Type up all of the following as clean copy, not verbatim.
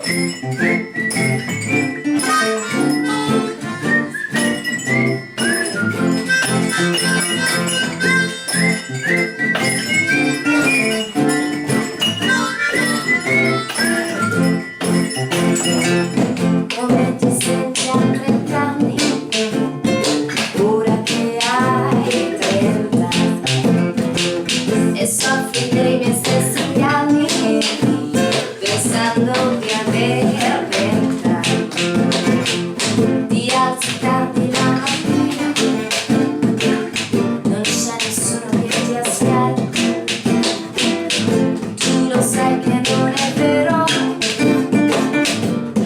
Come ti senti a 30 anni, ora che hai 30 e soffri dei miei stessi piani, pensando di avere 20. Ti alzi tardi la mattina, non c'è nessuno che ti aspetta, tu lo sai che non è vero,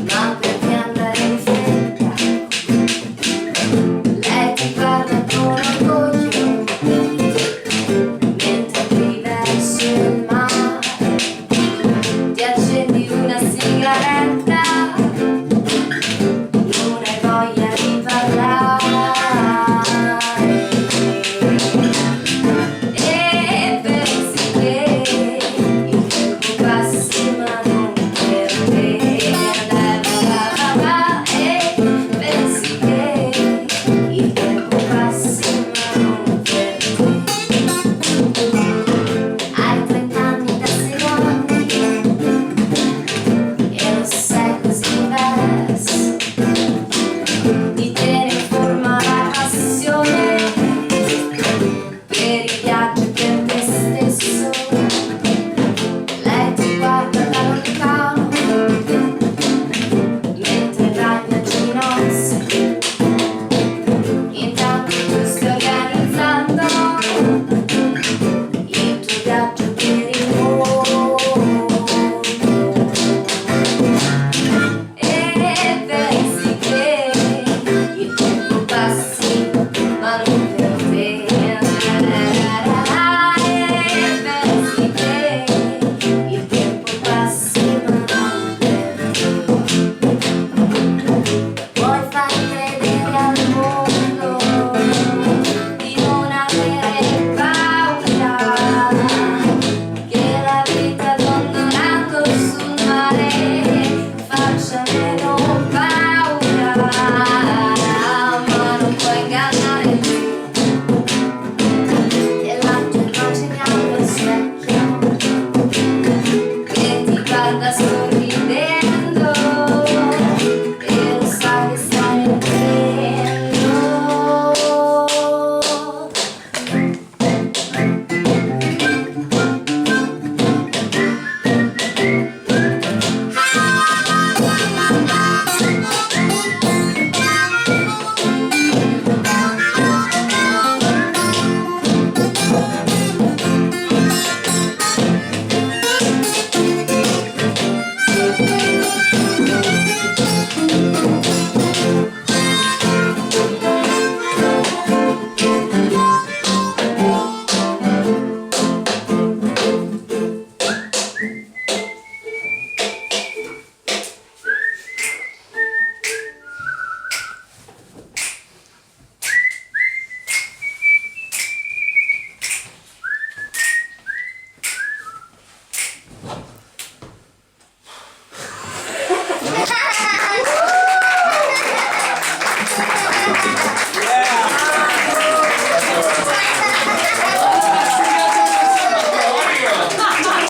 ma perché andare in fretta? Lei ti guarda con orgoglio mentre vivi verso il mare, ti accendi una sigaretta